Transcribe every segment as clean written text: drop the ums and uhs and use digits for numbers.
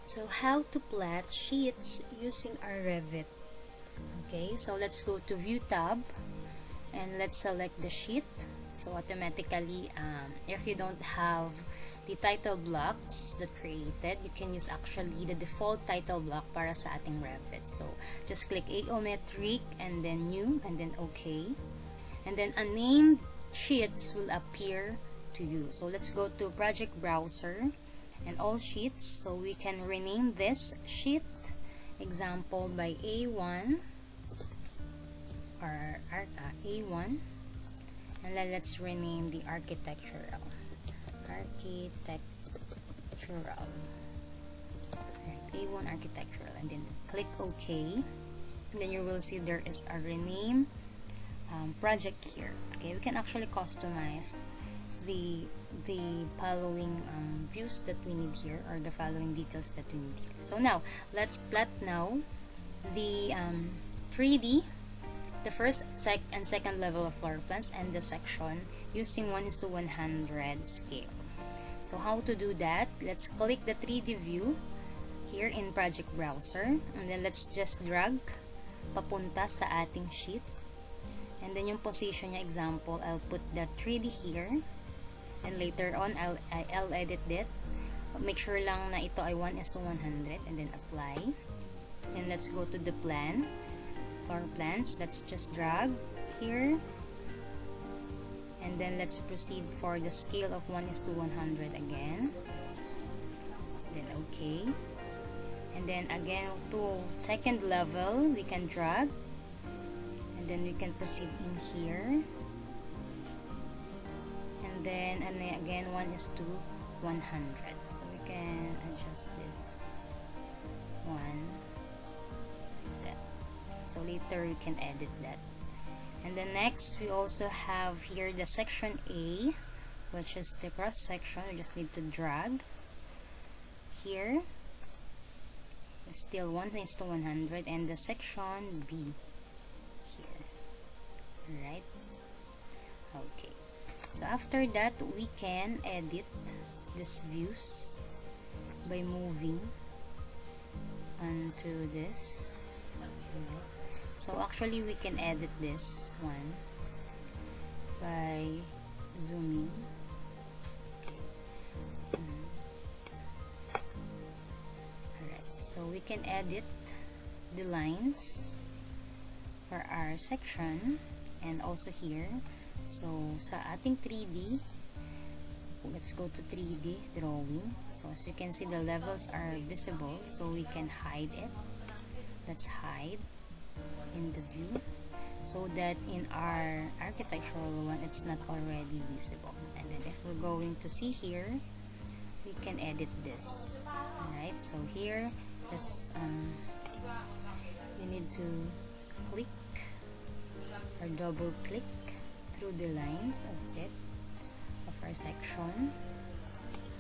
So how to plot sheets using our Revit. Okay, so let's go to View tab and let's select the sheet. So automatically, if you don't have the title blocks that created, you can use actually the default title block para sa ating Revit. So just click Aometric and then New and then OK. And then unnamed sheets will appear to you. So let's go to Project Browser and all sheets. So we can rename this sheet, example by A1 or A1, and then let's rename the architectural. A1 architectural, and then click OK. And then you will see there is a rename project here. Okay, we can actually customize the following views that we need here, or the following details that we need here. So now let's plot now the 3D, the first and second level of floor plans and the section using 1:100 scale. So how to do that? Let's click the 3D view here in Project Browser, and then let's just drag papunta sa ating sheet. And then yung position niya, example, I'll put the 3D here, and later on I'll edit it. Make sure lang na ito ay 1:100, and then apply. Then let's go to the plan, floor plans. Let's just drag here, and then let's proceed for the scale of 1:100 again. Then okay, and then again to second level we can drag, and then we can proceed in here, and then again 1:100. So we can adjust this one like that. So later we can edit that. And then next we also have here the section A, which is the cross section. We just need to drag here, still 1:100, and the section B here. Right? Okay. So after that, we can edit these views by moving onto this. So actually we can edit this one by zooming. Alright, so we can edit the lines for our section and also here. So sa ating 3D, let's go to 3D drawing. So as you can see, the levels are visible, so we can hide it. Let's hide in the view so that in our architectural one it's not already visible. And then if we're going to see here, we can edit this. Alright, so here this you need to click or double click through the lines of it, of our section.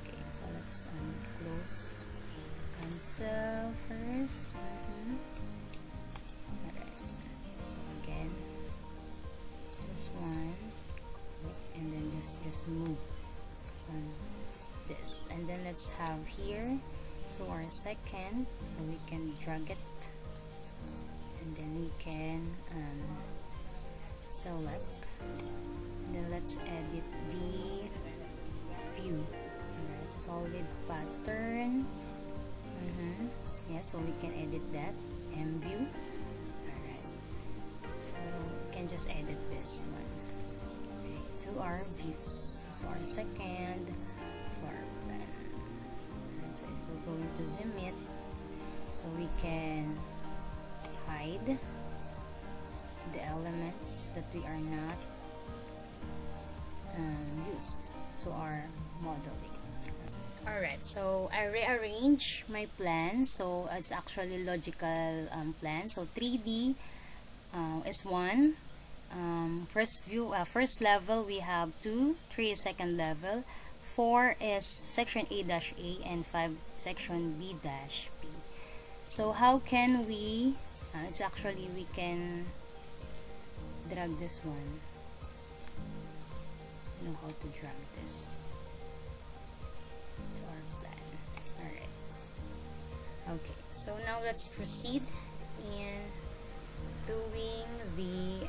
Okay, so let's close, cancel first. Alright, so again this one, click, and then just move on this, and then let's have here to our second, so we can drag it, and then we can select, and then let's edit the view. Alright, solid pattern. Yeah, so we can edit that, M view. Alright, so we can just edit this one. Right, to our views, so our second floor plan. Alright, so if we're going to zoom it, so we can hide the elements that we are not used to our modeling. Alright, so I rearrange my plan, so it's actually logical plan. So 3D is 1, first view, first level we have 2, 3 is second level, 4 is section A-A, and 5 section B-B. So how can we, it's actually we can drag this one. Know how to drag this to our plan. Alright, So now let's proceed in doing the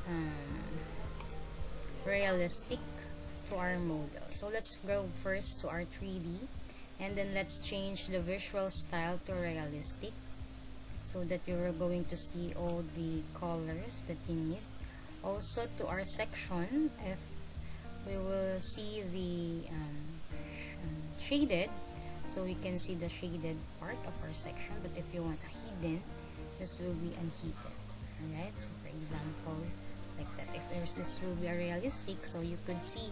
realistic to our model. So let's go first to our 3D, and then let's change the visual style to realistic, so that you are going to see all the colors that we need. Also to our section, if we will see the shaded, so we can see the shaded part of our section. But if you want a hidden, this will be unhidden. Alright, so for example, like that. If there's this will be a realistic, so you could see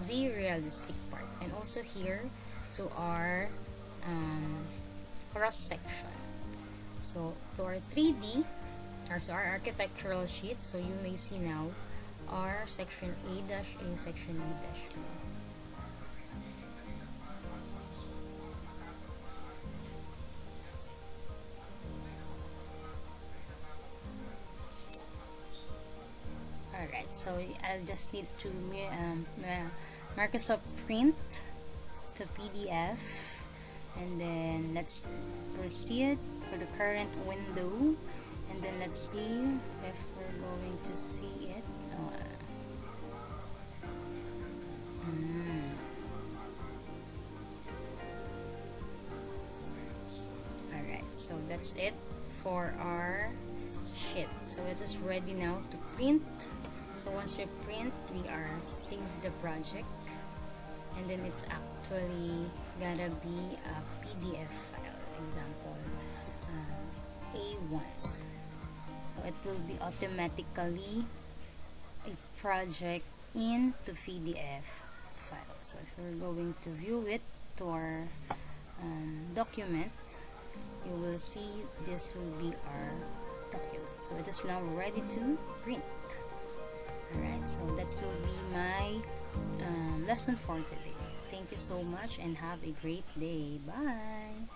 the realistic part. And also here to our cross section. So to our 3D, so our architectural sheet, so you may see now our section A-A, section B-B. Alright, so I'll just need to Microsoft Print to PDF, and then let's proceed for the current window, and then let's see if we're going to see it. Alright, so that's it for our sheet. So it is ready now to print. So once we print, we are save the project, and then it's actually gonna be a PDF file, example A1. So it will be automatically a project into PDF file. So if we're going to view it to our document, you will see this will be our document. So it is now ready to print. Alright, so that will be my lesson for today. Thank you so much and have a great day. Bye!